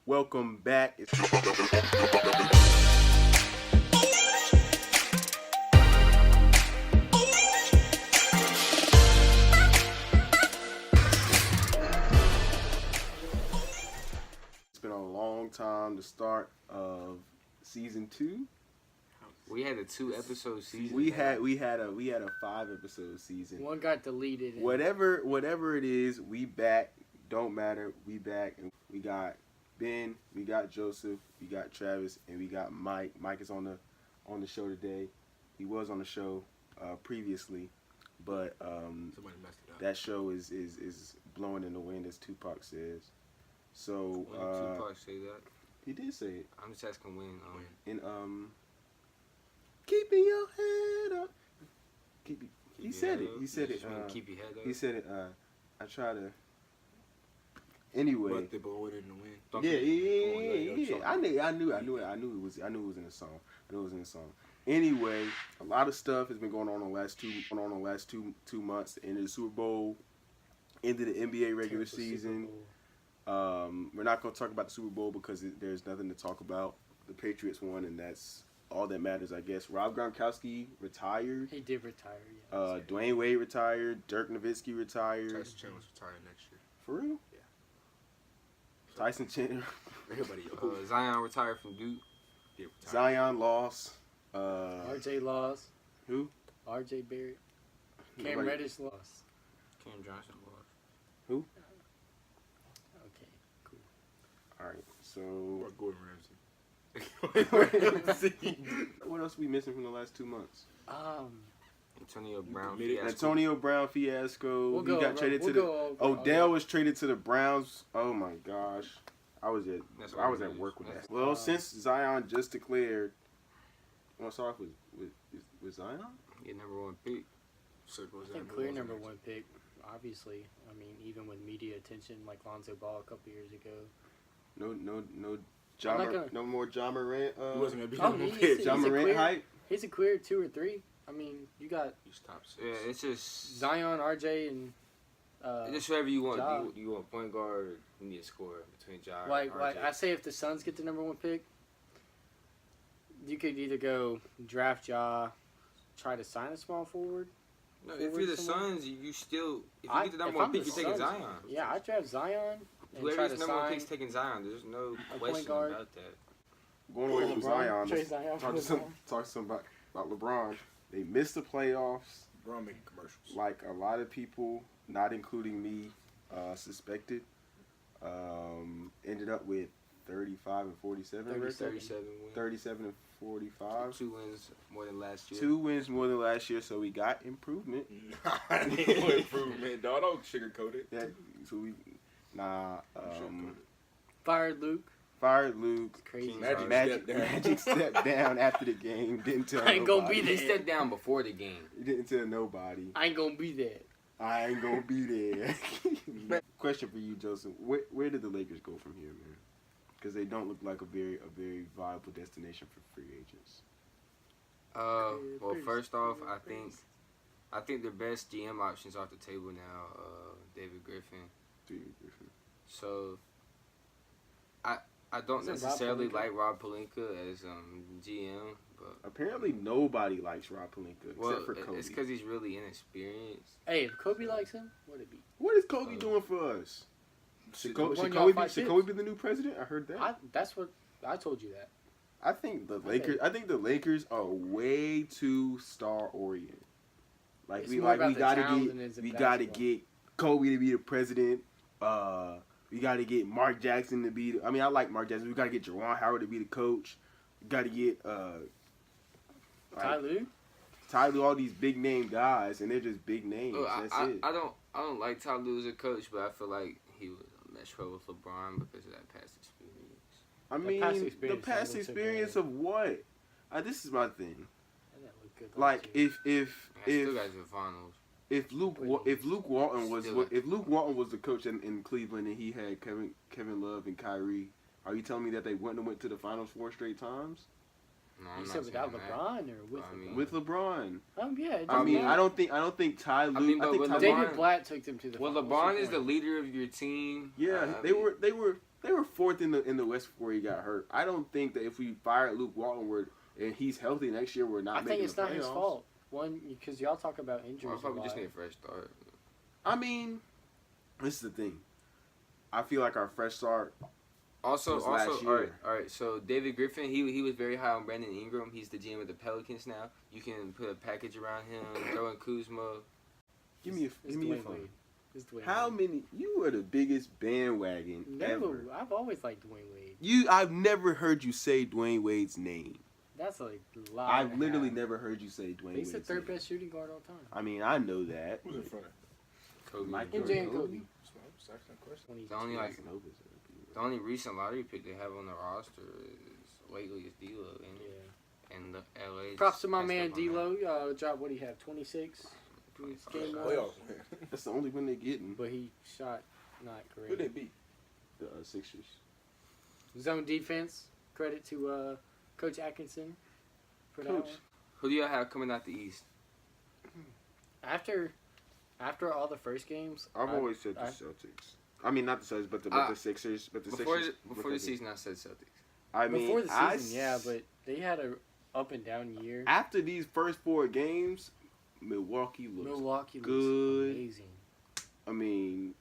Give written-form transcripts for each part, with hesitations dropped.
Welcome back. It's been a long time. The start of season 2. We had a 2-episode season. We had a 5-episode season. One got deleted. Whatever it is, we back. Don't matter. We back, and we got Ben, we got Joseph, we got Travis, and we got Mike. Mike is on the show today. He was on the show previously, but somebody messed it up. that show is blowing in the wind, as Tupac says. So When did Tupac say that? he did say it. I'm just asking when. In keeping your head up. He said it. He said it. Keep your head up. He said it. I try to. Anyway. But they blowing in the wind. Yeah. I knew it was in the song. Anyway, a lot of stuff has been going on the last two months. The end of the Super Bowl, end of the NBA regular season. We're not going to talk about the Super Bowl because there's nothing to talk about. The Patriots won, and that's all that matters, I guess. Rob Gronkowski retired. He did retire. Yeah, Dwayne Wade retired. Dirk Nowitzki retired. Tyson Chandler's retiring next year. For real? Yeah. Tyson Chandler. Everybody. Zion retired from Duke. Yeah, Zion lost. RJ lost. Who? RJ Barrett. Cam Nobody- Reddish lost. Cam Johnson lost. Okay, cool. All right. So Or Gordon Ramsay. what else we missing from the last 2 months? Antonio Brown. Made it. fiasco. Antonio Brown fiasco. We'll He go got over- traded we'll to go the. over- Odell was traded to the Browns. Oh my gosh, I was at That's I was what at it work is. with that. Well, since Zion just declared, I want to start off with Zion. Your number 1 pick. Circles I think clear number 1 pick. Obviously, I mean, even with media attention like Lonzo Ball a couple years ago. No, I'm not gonna- no more John Morant. He wasn't gonna be Oh, number he's- pick. John a Morant clear- hype. He's a clear 2 or 3. I mean, you got He's top 6. Yeah, it's just Zion, RJ, and just whoever you want. Ja. You want point guard, or you need a scorer between Ja like and RJ. I say, if the Suns get the number 1 pick, you could either go draft Ja, try to sign a small forward. No, if you're the someone? Suns, you still if you I- get the number if 1 I'm pick, the you're taking Suns, Zion. Yeah, I draft Zion and try Whoever's to number 1 sign. pick's taking Zion. There's no point question guard. about that. Going away from LeBron, Zion. trade let's Zion Talk for to some LeBron. talk to some about LeBron. They missed the playoffs. LeBron making commercials. Like a lot of people, not including me, suspected. Ended up with 35 and 47 record. 37 wins. 37 and 45. 2 wins more than last year. 2 wins more than last year, so we got improvement. Ain't no improvement, dog. Don't sugarcoat it. That so we Fired Luke. fired Luke. Crazy. Magic stepped down after the game. Didn't tell I ain't gonna nobody. be He there. stepped down before the game. He didn't tell nobody. I ain't gonna be there. I ain't gonna be there. Question for you, Joseph. Where did the Lakers go from here, man? Because they don't look like a very viable destination for free agents. Well, first off, I think their best GM options off the table now. David Griffin. So, I don't Is it Rob necessarily Pelinka? like Rob Pelinka as GM, but Apparently, nobody likes Rob Pelinka well, except for Kobe. it's because he's really inexperienced. Hey, if Kobe likes him, what'd it be? What is Kobe doing for us? Should Won y'all Kobe 5 be the new president? I heard that. That's what I told you that. I think the Lakers are way too star oriented. Like It's we more about the gotta talent than it is the gotta basketball. get Kobe to be the president. We gotta get Mark Jackson to be. I like Mark Jackson. We gotta get Juwan Howard to be the coach. We gotta get Ty Lue? Ty Lue, all these big name guys, and they're just big names. Look, That's I it. don't like Ty Lue as a coach, but I feel like he would mesh well with LeBron because of that past experience. I The mean, past the experience past looks experience okay. of what? This is my thing. That didn't look good Like last year. I still got the finals. If Luke Walton was Still- if Luke Walton was the coach in Cleveland and he had Kevin Love and Kyrie, are you telling me that they wouldn't have went to the finals 4 straight times No, You I'm said not without saying that. LeBron or with I mean- LeBron? with LeBron? Yeah. It I doesn't mean, matter. I don't think Ty Lue. mean, but with Ty LeBron- Lue- David Blatt took them to the Well, finals. LeBron What's is the point? leader of your team. yeah, I they mean, were 4th fourth in the West before he got hurt. I don't think that if we fired Luke Walton and he's healthy next year, we're not I making think it's the not his playoffs. fault. One, because y'all talk about injuries. Well, I a probably just lot. need a fresh start. I mean, this is the thing. I feel like our fresh start. Also, was last all year. right. So David Griffin, he was very high on Brandon Ingram. He's the GM of the Pelicans now. You can put a package around him, throw in Kuzma. Give me It's a Dwayne phone. Wade. It's Dwayne How Wade. many? You are the biggest bandwagon ever. I've always liked Dwayne Wade. I've never heard you say Dwayne Wade's name. That's a lot. I've literally never heard you say Dwayne Wade's He's the third name. best shooting guard all time. I mean, I know that. Who's in front of? Kobe. Michael MJ and Jordan. Kobe. That's asking a question. 20. The only like Nova's the only recent lottery pick they have on the roster is lately is D'Lo and the LA. Props to my messed man up on that. D'Lo. Dropped what do you have? 26. 25 Game shots. Playoffs. That's the only win they're getting. But he shot not Who they great. beat? The Sixers. Zone defense. Credit to Coach Atkinson for that Coach. one. Who do y'all have coming out the East? After all the first games, I've I- always said the I- Celtics. I mean, not the Celtics, but the Sixers. But the Before Sixers. before the season, I said Celtics. I mean, before the season, yeah, but they had a up and down year. after these first 4 games, Milwaukee looks. Milwaukee looks good. amazing. I mean,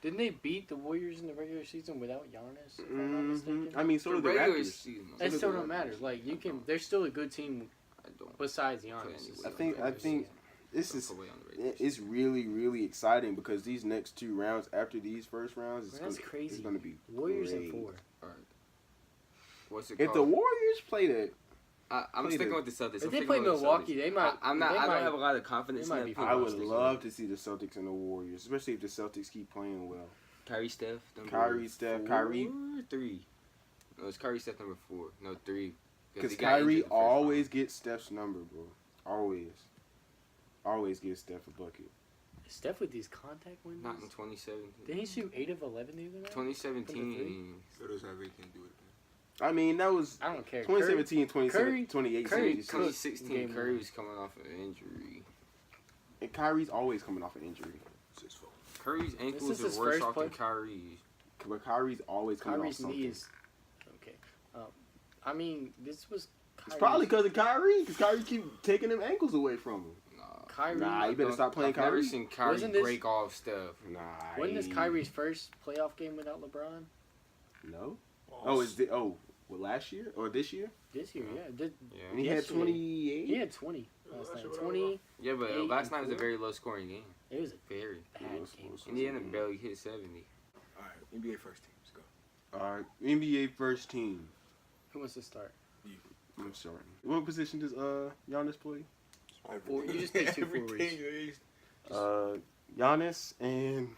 Didn't they beat the Warriors in the regular season without Giannis? If I'm not mistaken. I mean, so did the regular Raptors. season. It so still the don't matter. Like you can, they're still a good team I don't. besides put Giannis. any It's weight the on regular I think season. this Don't is put weight on the regular it's season. really really exciting because these next 2 rounds after these first rounds, it's Man, that's gonna, crazy. It's going to be Warriors great. in 4. All right. What's it If called? the Warriors play that, I'm play sticking the- with the Celtics. If I'm they sticking play with the Milwaukee, Celtics. they might. I'm not. They I might, don't have a lot of confidence they in might that be pick. I I'm would sticking love to see the Celtics and the Warriors, especially if the Celtics keep playing well. Kyrie, Steph. Number Kyrie, Steph, 4 Kyrie. or 3. No, it's Kyrie, Steph, number 4. No, 3. Because he got Kyrie injured the first always round. gets Steph's number, bro. Always gives Steph a bucket. Steph with these contact windows. Not in 2017. Did he shoot 8 of 11 the other night? 2017. So does have anything to do with that. I mean, that was I don't care. 2017, Curry- 2018. Curry- 2016. Game Curry one. was coming off an injury. And Kyrie's always coming off an injury. It's his fault. Curry's This ankles is are his worse first off than play? Kyrie's. But Kyrie's always coming Kyrie's off something. knee is okay. I mean, this was. It's probably because of Kyrie, because Kyrie keep taking them ankles away from him. Nah. Kyrie. Nah, you better stop playing I've never Kyrie. seen Kyrie Wasn't this- break off Steph. Nah. Wasn't this Kyrie's first playoff game without LeBron No. Oh, what, last year or this year? this year? Yeah, Yeah. And he Yes, had 28. he had 20 last Last night. year, 20. Yeah, but 8 last and night was a 4. very low scoring game. It was a Very. bad It was game. close. Indiana barely hit 70. All right, NBA first team. Let's go. All right, NBA first team. Who wants to start? I'm sorry. What position does Giannis play? Four- you just pick 2 Everything forwards. is- Giannis and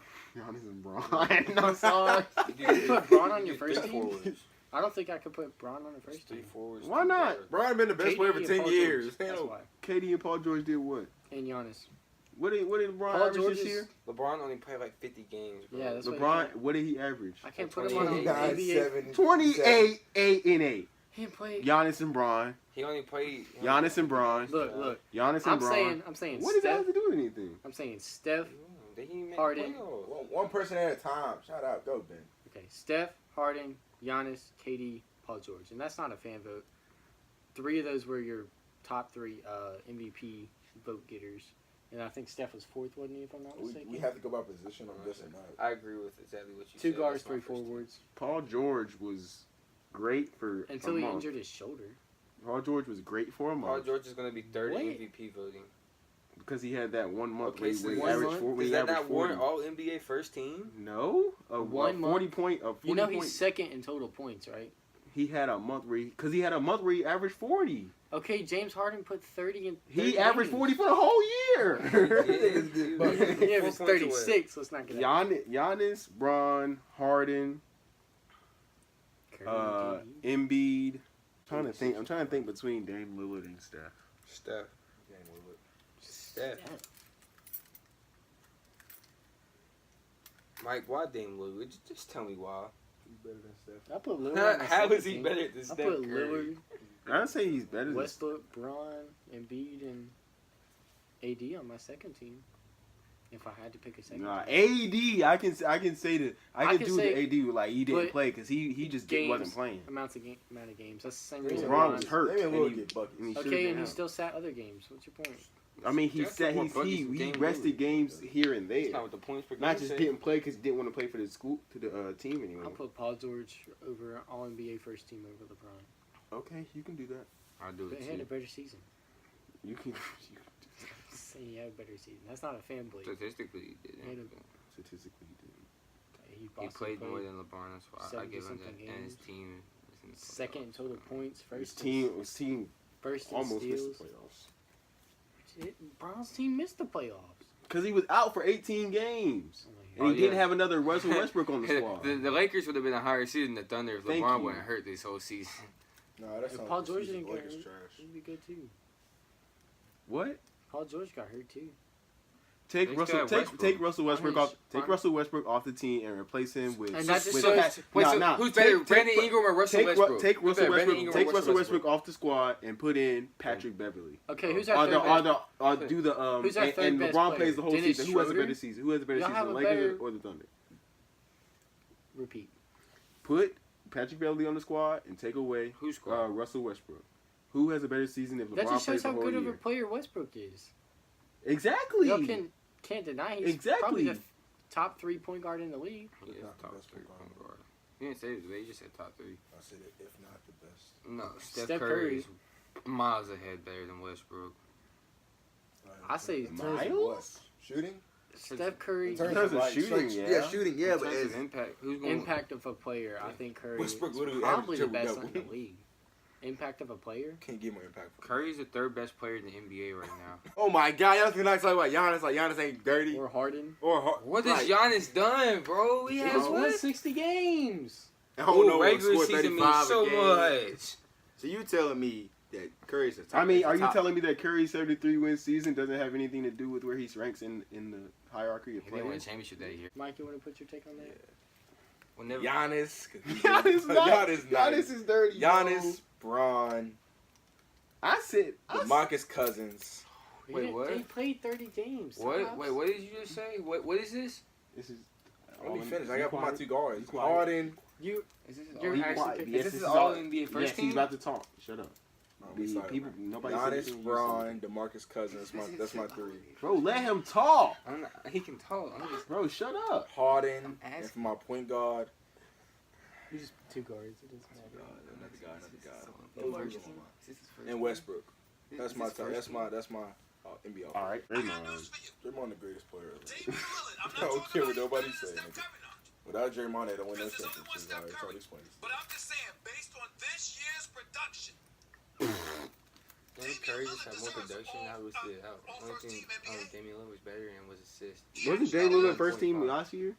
Braun. No, sorry. You put Braun on your You first three team? forwards. I don't think I could put Braun on the first Three team. forwards. Why two not? guards. Brian been the best KD player for and 10 Paul years. George, That's Hell. why. KD and Paul George did what? And Giannis. What did LeBron Paul average George this is- year? LeBron only played like 50 games, bro. Yeah, that's what LeBron, what did he average? I can't put him on the 29, NBA. 28, 8 and 8. He didn't play. Giannis and Braun. He only played. Giannis and Braun. Look. Giannis and I'm Braun. saying What does that Steph. have to do with anything? I'm saying Steph. They didn't make Harden. playoffs. One person at a time. Shout out. Go, Ben. Okay, Steph, Harden, Giannis, KD, Paul George, and that's not a fan vote. 3 of those were your top 3 MVP vote getters, and I think Steph was 4th, wasn't he? If I'm not mistaken. We have to go by position on this or not. I agree with exactly what you 2 said. guards, That's my 3 first team. forwards, Paul George was great for until a he month. injured his shoulder. Paul George was great for a Paul month George is going to be third What? in MVP voting. because he had that 1 month Okay, where he so where he one averaged month? 4 when Is he that averaged not 40. Warren All NBA first team? No, a 1 40 month? point. A 40 You know point. he's 2nd in total points, right? He had a month where he had a month where he averaged 40. Okay, James Harden put 30 in. 30 He averaged games. 40 for the whole year. Yeah, it was 4 points away. 36. Let's not get that. Giannis, Braun, Harden, Curry, KD. Embiid. I'm trying to think between Dame Lillard and Steph. Steph. Steph. Mike, why Dame Lillard? Just tell me why. He's better than Steph. I put Lillard. on my How second is he team. better than I Steph put Curry? Lillard, I don't say he's better than Westbrook, Braun, Embiid, and AD on my second team. If I had to pick a second. Nah, AD. I can say that. I can do say- the AD with like he didn't but play because he just wasn't playing. Amount of games. That's the same LeBron reason. LeBron was hurt. Maybe and we'll he- get buckets. and he should've Okay, been and he out. still sat other games. What's your point? I mean, he That's said more buckets he than game rested lose. games here and That's there. not what the points per game Not just say. didn't play because he didn't want to play for the school to the team anymore. I'll put Paul George over All NBA first team over LeBron. Okay, you can do that. I'll do But it he had a too. better season. You can. Saying he had a better season. That's not a fanboy. Statistically, he He had didn't. a- Statistically, he didn't. He, He Boston played more than LeBron. That's why I give him that. 70-something And his games. team was in the second in total points. His First his team first in almost missed steals. the playoffs Brown's team missed the playoffs. because he was out for 18 games. Oh my And God. he Oh, didn't yeah. have another Russell Westbrook on the squad. the Lakers would have been a higher seed than the Thunder if Thank LeBron you. wasn't hurt this whole season. Nah, that's If not Paul the George season. didn't get Lakers hurt, trash. he'd be good too. What? Paul George got hurt too. Take They Russell. still have Take Russell Westbrook off. Take Fine. Russell Westbrook off the team and replace him with. And that just with shows- Wait, so Nah, who's take- better, take- Brandon Ingram or Russell Take Westbrook? Take Who's Russell better, Brandon Westbrook. Ingram or Take Russell Russell Westbrook off the squad and put in Patrick Beverly. Okay, who's our Or third best? do the Who's our and third best LeBron player? plays the whole Dennis season. Who has a Schroeder? better season? Who has a better Y'all season, have the a Lakers better- or the Thunder? Repeat. Put Patrick Beverly on the squad and take away Who's squad? Russell Westbrook. Who has a better season if That LeBron just plays shows the how whole good of a year? player Westbrook is. Exactly. Y'all can't deny he's Exactly. probably the top 3 point guard in the league. He is Not the top best 3 point point guard. He didn't say it, he just said top 3. I said it, if not the best. No, Steph Steph Curry Curry. is miles ahead better than Westbrook. I say In terms of Miles? what? Shooting? Steph Curry In terms terms of of like, shooting, straight- yeah. shooting, In yeah, but terms as of impact, who's going impact of a player. I think Curry Westbrook is literally probably the averaged best triple-double. in the league. Impact of a player. can't get more impact. Curry's the 3rd best player in the NBA right now. Oh my God, y'all can not talk about Giannis like Giannis ain't dirty Or Harden. or What like, has Giannis done, bro? He He has has won what? 60 games. I don't know, Regular scored season 35 means so a game. much. So you telling me that Curry's the top? I mean, are you top- telling me that Curry's 73 win season doesn't have anything to do with where he ranks in the hierarchy of He didn't win a players? championship that year. Mike, you want to put your take on that? Whenever Giannis? Giannis, Giannis, Giannis is dirty. Giannis, Braun, I said. DeMarcus Cousins. He Wait, didn't- what? He played 30 games. what? tops. Wait, what did you just say? What is this? This is. Let me all- finish. I be got to put my quiet. 2 guards. Be quiet. Harden. You, Is this You're all, Be actually quiet. picking- Yes, this this is is all all. NBA first Yes, team? he's about to talk. Shut up. We The sorry, people, bro. nobody said anything Giannis, you Braun, DeMarcus Cousins. That's my 3. said. Bro, let him talk. I'm not, he can talk. I'm just, Bro, shut up. Harden, I'm and asking. for my point guard. you just 2 guards. It doesn't matter. And Westbrook. This That's is my his top. first That's my NBA. All right, Draymond. Draymond the greatest player ever. I don't care what nobody say. Nigga. Without Draymond, they don't win no championships. All right, try to explain this. But I'm just saying, based on this year's production, Didn't Curry just have more production? How was the only thing Damian Lillard was better and was assist? Wasn't Jay Lillard first team last year?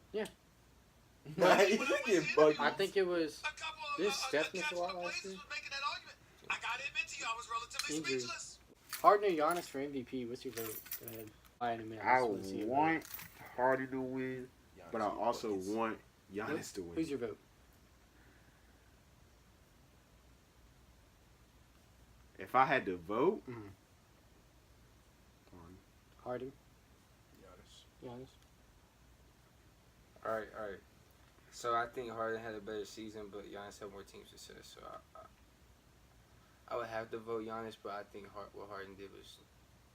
Nah, he get bugged. I think it was a couple of This Steph missed cats a lot from last Blazers year. was making that argument. I gotta admit to you, I was relatively Injury. speechless. Harden or Giannis for MVP. What's your vote? Go ahead. In a minute. I Let's see your vote. want Harden to win, but I also Buckets. want Giannis to win. Who's your vote? If I had to vote, Mhm. Harden. Giannis. Giannis. All right. So I think Harden had a better season, but Giannis had more team success. So I would have to vote Giannis, but I think what Harden did was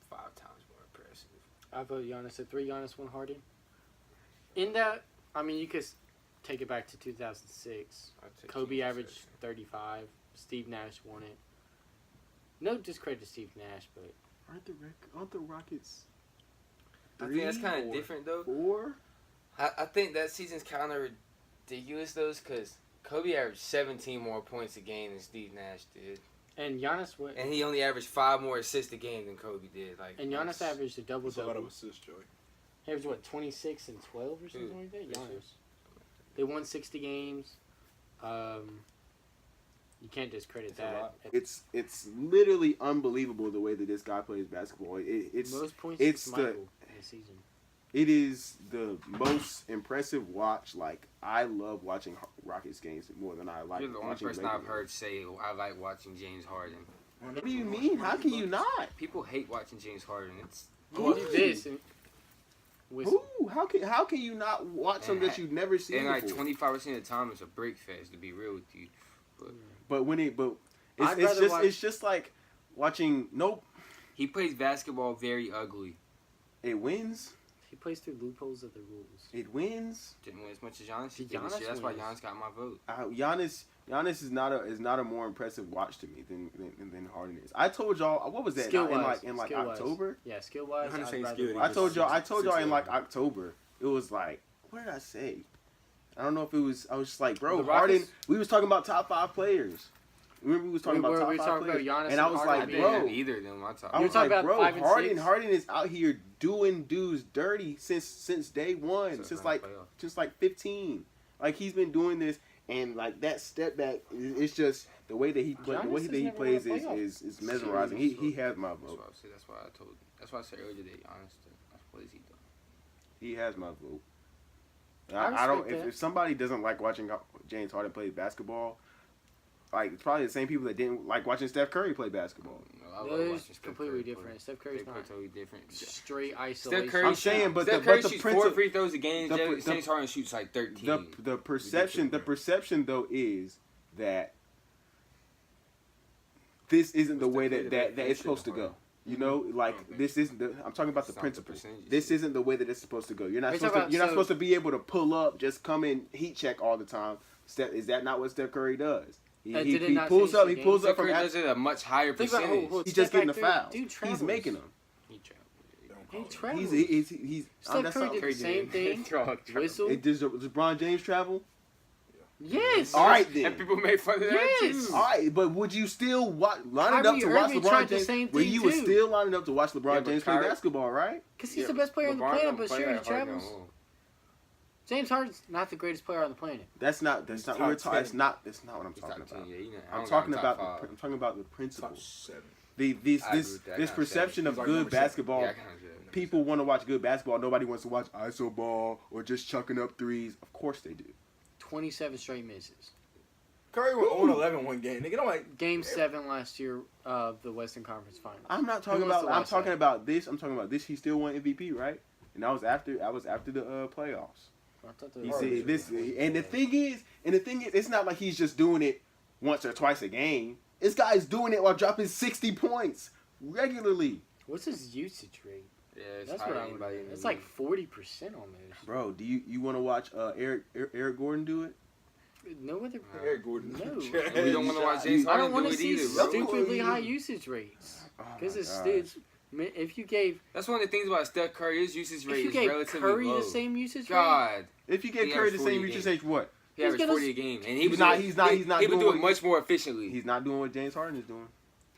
5 times more impressive. I vote Giannis at 3. Giannis 1 Harden. In that, I mean, you could take it back to 2006. I'd take Kobe team averaged success. 35. Steve Nash won it. No discredit to Steve Nash, but aren't the Rockets? I think that's kind of 3 or different though. 4. I think that season's kind of ridiculous though, because Kobe averaged 17 more points a game than Steve Nash did, and Giannis went. and he only averaged 5 more assists a game than Kobe did. Like, And Giannis that's- averaged a double That's a lot of double. assists, Joey. He averaged what, 26 and 12 or something like that. Yes, Giannis. yes. They won 60 games. You can't discredit It's a that. lot. It's literally unbelievable the way that this guy plays basketball. It's Most points it's since the- Michael in the season. it is the most impressive watch. Like I love watching Rockets games more than I like You're the only watching person Lakers I've heard say I like watching James Harden. What do you mean? How can you not? People hate watching James Harden. It's You do this, and Whistle. Who? How can you not watch something that you've never seen And like before? 25% of the time, it's a break fest. To be real with you, But I'd rather watch- it's just like watching. Nope, he plays basketball very ugly. it wins. He plays through loopholes of the rules. It wins. Didn't win as much as Giannis did this Giannis year. That's why wins. Giannis got my vote. Giannis is not a more impressive watch to me than Harden is. I told y'all what was that Skill-wise. in like Skill-wise. October. Yeah, skill wise. Giannis ain't skilled. I told y'all in 6'11". like October. It was like, what did I say? I don't know if it was. I was just like, bro, The Harden. Rockets? We was talking about top 5 players. Remember we was talking about top 5 talking players, about Giannis and I and was Harden. I like, didn't bro, have either of them. I talk. I You was were talking like, about bro, 5 and 6? Harden is out here doing dudes dirty since day one, since like 15. Like he's been doing this, and like that step back, it's just the way that he plays. The way Giannis that he has never plays won a playoff is mesmerizing. He has my That's vote. why I said. That's why I said earlier today. Honestly, what is he doing? He has my vote. I I don't. respect that. If somebody doesn't like watching James Harden play basketball, like it's probably the same people that didn't like watching Steph Curry play basketball. No, I love Those watching Steph completely Curry different. play. Steph Curry's They play not totally different. straight Steph isolation. Curry, I'm saying, but Steph the Curry but the shoots principle, 4 free throws a game. the- James Harden shoots like 13. the perception though is that this isn't the way that it's supposed to go. You know, like this isn't. I'm talking about the It's not the principle. percentages. This isn't the way that it's supposed to go. You're not We're supposed talking to. You're not about- supposed to be able to pull up, just come in, heat check all the time. Is that not what Steph Curry does? He Did it not pulls finish up. the He game? pulls Steph up from. Curry does it at a much higher Think about percentage. who- He's Step just getting the back there, fouls. dude He's travels. making them. He traveled. He travels. He's. Steph that's Curry not did the crazy. same thing. Whistle. Does LeBron James travel? Yes. All right then. And people make fun of that Yes. too. All right, but would you still lining up Kyrie to watch Irving LeBron tried the James? same Were thing, you too. still lining up to watch LeBron Yeah, but James play Kyrie- basketball, right? Because he's the best player on the LeBron planet, don't but play sure, he that hard no travels. more. James Harden's not the greatest player on the planet. That's not. He's What top we're talking. 10. That's not what I'm He's talking top 10, about. yeah, you know, I I'm don't talking got about top the. 5. I'm talking about the Top principle. 7. I agree with that. I This got perception seven. of He's like good number 7. basketball. Yeah, I kinda did. People want to watch good basketball. Nobody wants to watch iso ball or just chucking up threes. Of course they do. 27 straight misses. Curry went 0-11 one game. Nigga, don't like. Game 7 last year of the Western Conference Finals. I'm not talking Who wants about. to I'm watch talking that? about this. I'm talking about this. He still won MVP, right? And that was after. I was after the playoffs. I thought the He Harden said this, and the thing is, it's not like he's just doing it once or twice a game. This guy's doing it while dropping 60 points regularly. What's his usage rate? Yeah, it's That's higher what than I anybody would. in the It's like league. 40% almost. Bro, do you want to watch Eric Gordon do it? No other. Eric Gordon. No. And we don't want to watch James I Harden don't want do to it see either, bro. stupidly high usage rates. Oh Because my it's gosh. if you gave That's one of the things about Steph Curry. His usage rate if you is gave relatively Curry low. the same usage rate, God, If you give He Curry has the 40 same games. usage, what? he averaged gonna- 40 a game, and He's not would do doing- it much more efficiently. He's not doing what James Harden is doing.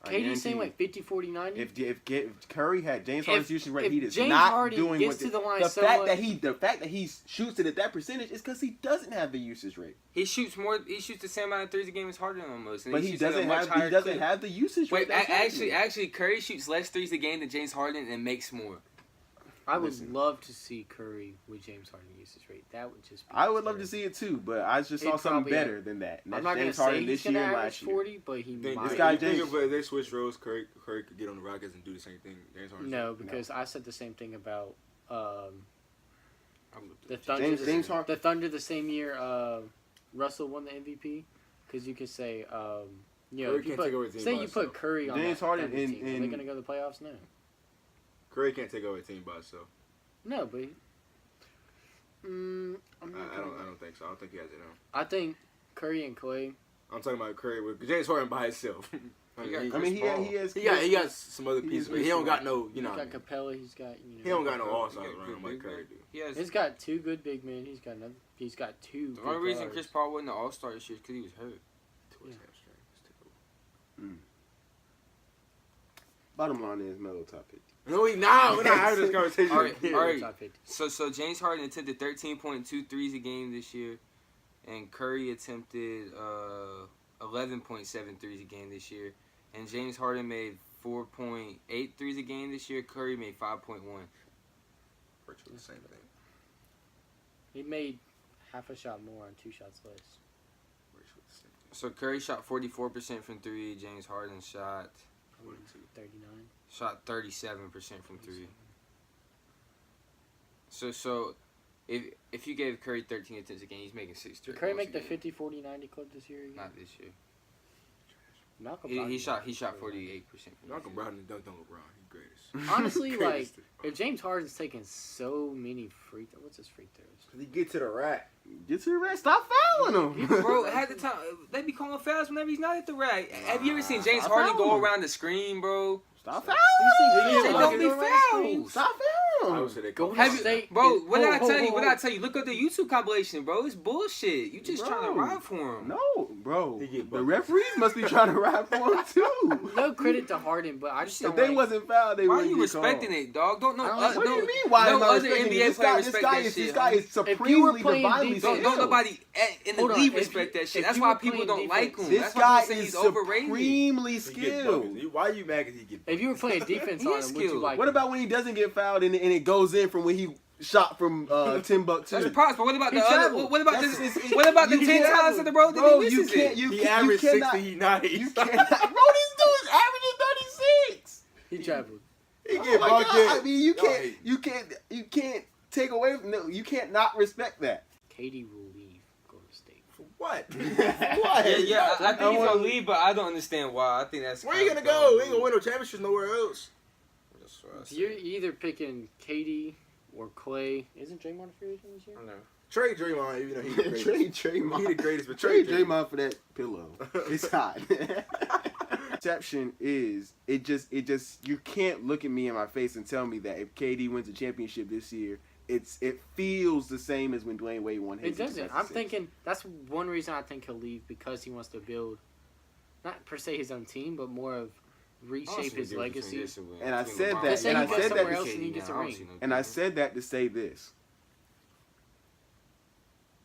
I KD's saying guarantee like 50, 40, 90. if Curry had James Harden's usage rate, he is James not Harden doing gets what to the line the so fact much- that he shoots it at that percentage is because he doesn't have the usage rate. He shoots the same amount of threes a game as Harden almost, and But he he shoots at a doesn't much have higher clip. the usage rate. Wait, that's happening. actually, Curry shoots less threes a game than James Harden and makes more. I would listen. love to see Curry with James Harden usage rate. That would just be I would love to terrible. see it too, but I just saw He'd something probably better than that. And I'm that's not going to James say Harden he's this going year to and average last year. 40, but he Think, might. This guy you think James- if they switch roles, Curry could get on the Rockets and do the same thing. James Harden. No, because I said the same thing about I'm the Thunder. James Harden. The Thunder the same year Russell won the MVP. Because you could say, you know, Curry if you can't take over a put, team say by you put himself. Curry on James that Harden Thunder and- team, are they and- going to go to the playoffs? No. Curry can't take over a team by himself. No, but I'm I not gonna, don't think so. I don't think he has it on. I think Curry and Clay. I'm talking about Curry with James Harden by himself. He got I mean, Chris Paul. he has. he got some other He pieces, is but he don't Chris got no, you He's know. got Capella. He's got He don't got no all stars He got around good like big Curry men. do. He has. He's got two good big men. He's got another. He's got two. The good only reason guards. Chris Paul wasn't an All Star this year is because he was hurt. To his hamstring. Bottom line is Melo top 50. No, we're not having this conversation. All right, again. all right. Top 50. So James Harden attempted 13.2 threes a game this year, and Curry attempted 11.7 threes a game this year, and James Harden made 4.8 threes a game this year. Curry made 5.1. Virtually the same thing. He made half a shot more on 2 shots less. Virtually the same thing. So Curry shot 44% from three. James Harden shot 39. 37% from three. So if you gave Curry 13 attempts a game, he's making 6 straight. Did Curry points make the a game. 50, 40, 90 club this year again? Not this year. Malcolm He Brogdon- shot 48%. Malcolm Brogdon dunked on LeBron. He's greatest. Honestly, like, Greatest. if James Harden's taking so many free throws, what's his free throws? He get to the rack. Get to the rest. Stop fouling him. Bro, half the time they be calling fouls whenever he's not at the rack. Have you ever seen James Stop Harden go fouling him. around the screen, bro? Stop You fouling see him. Don't be Golden fouls. Stop I fouling would him. say they Golden call Have you, State bro? is- What did I Ho, tell ho, you? What ho. did I tell you? Look up the YouTube compilation, bro. It's bullshit. You just trying to Bro. ride for him. No, bro. He get The buckets. referees must be trying to ride for him too. No credit to Harden, but I just If don't they like, wasn't fouled, they Why are wouldn't you get respecting called. it, dog? Don't know. I don't like- What do you mean? Why no am I other respecting NBA it? player This respect guy that is shit. playing playing divinely defense- skilled. Don't nobody in the Hold on, league if respect you- that shit. if That's you why were people playing don't like him. This That's why guy people say is he's overrated. supremely He get skilled. buckets. Why are you mad because he get buckets? if you were playing defense He on is him, would you skilled. like What him? about when he doesn't get fouled and it goes in from when he shot from Timbuktu? That's props, but what about He the other? traveled. What about That's- this? it's- What about the you 10 can't- times in the road that Bro, he you misses can't. it? You He can't. You averaged cannot. 60, he nice. You cannot. Bro, this dude is averaging 36. He traveled. He Oh get my God. buckets. I mean, you Y'all can't. hate. You can't take away from. No, you can't not respect that. KD will leave Golden State. What? What? Yeah, I think he's wanna- gonna leave, but I don't understand why. I think that's Where you kinda gonna dumb, go? He dude. ain't gonna win no championships nowhere else. That's what I said. You're either picking KD or Clay. Isn't Draymond a free agent this year? I know. Trade Draymond, even though he's the greatest. Trade Draymond. He the greatest, but Trade trade Draymond for that pillow. It's hot. Exception is it just you can't look at me in my face and tell me that if KD wins a championship this year, it feels the same as when Dwayne Wade won his. It doesn't. in I'm 2006. thinking that's one reason I think he'll leave, because he wants to build, not per se his own team, but more of reshape his legacy. And I said that- Let's say and he I goes said somewhere that- else and he gets a ring. And I said that to say this.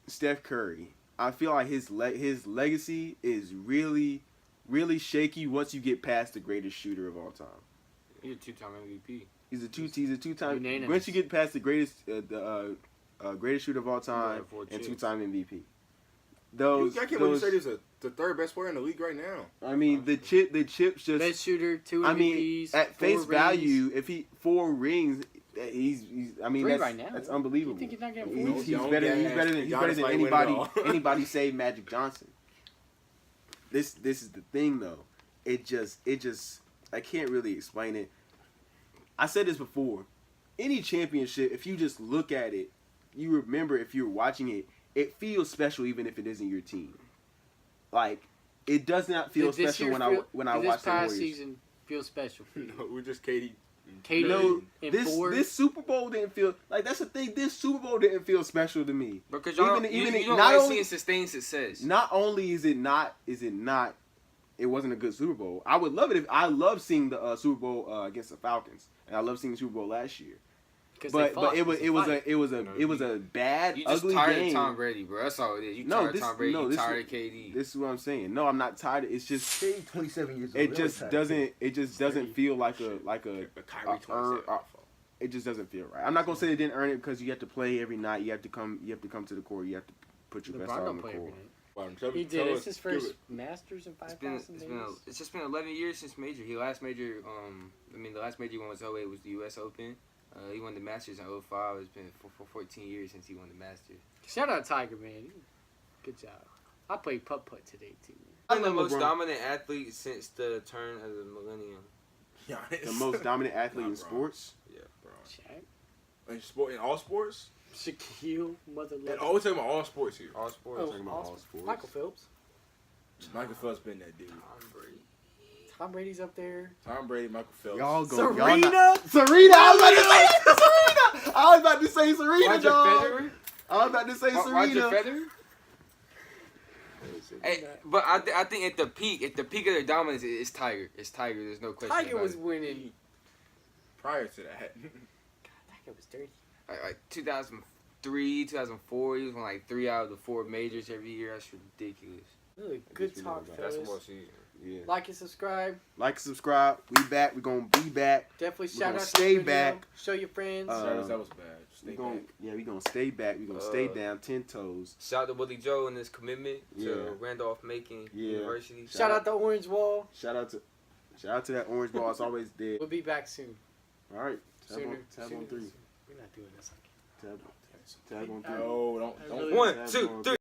Steph Curry, I feel like his legacy is really, really shaky once you get past the greatest shooter of all time. He's a 2-time MVP. He's a two-time. Unanimous. Once you get past the greatest greatest shooter of all time Yeah, 4 and chips. 2-time MVP. Those, I can't believe you say he's the third best player in the league right now. I mean, the chips just. Best shooter, 2 I MVPs, mean, at 4 face rings. value, if he 4 rings, he's I mean, 3 that's right now. that's unbelievable. You think he's not getting 4? He's Don't better. gas. He's better than Giannis might win it anybody. all. Anybody save Magic Johnson. This is the thing though. It just I can't really explain it. I said this before. Any championship, if you just look at it, you remember if you're watching it, it feels special even if it isn't your team. Like it does not feel Did this special year when I did watch this the past Warriors. season feel special for you? No, we're just KD. KD No, in this 4. this Super Bowl didn't feel like that's the thing. This Super Bowl didn't feel special to me. Because y'all don't, Even- you don't not like only- seeing sustained success. Not only is it not, it wasn't a good Super Bowl. I would love it if I love seeing the Super Bowl against the Falcons, and I love seeing the Super Bowl last year. But it was a bad, You just ugly tired game. of Tom Brady, bro. That's all it is. You No, tired of this- Tom Brady. no, You this tired is- of KD. This is what I'm saying. No, I'm not tired. It's just KD 27 years old. it just doesn't feel like a Kyrie 27. it just doesn't feel right. I'm not gonna say they didn't earn it because you have to play every night. You have to come to the court. You have to put your best LeBron out on don't the play court. every night. He He did. It's his first Masters in 5,000 days. It's just been 11 years since major. The last major he won was 08 was the U.S. Open. He won the Masters in 05. It's been for 14 years since he won the Masters. Shout out Tiger, man. Good job. I played putt-putt today, too. He's the love most LeBron. dominant athlete since the turn of the millennium. The most dominant athlete in Not wrong. sports. Yeah, bro. Shaq, In all sports? Shaquille, Mother And Love. always talking about all sports here. All sports. Oh, Talking about all sports. Michael Phelps. Michael Phelps been that dude. Tom Brady. Tom Brady's up there. Tom Brady, Michael Phelps. Y'all go. Serena? Y'all not, Serena. I was about to say Serena. Roger dog. Federer. I was about to say Roger Serena. Federer. Hey, but I think at the peak of their dominance, it's Tiger. It's Tiger. There's no question. Tiger about was it. winning. Prior to that. Tiger was dirty. Like 2003, 2004, he was on like 3 out of the 4 majors every year. That's ridiculous. Really good guess we talk, know about That's fellas. more season. Yeah. Like and subscribe. Like, subscribe. We back. We gonna be back. Definitely We're shout gonna out stay to the video. back. Show your friends. That was bad. Stay We gonna, back. we gonna stay back. We gonna stay down 10 toes. Shout out to Willie Joe and his commitment Yeah. to Randolph-Macon University. shout out to Orange Wall. Shout out to that orange ball. It's always dead. We'll be back soon. All right. Tab Sooner. on 3. We're not doing this. Tabb on three. No, don't. really- 1, 2, 3.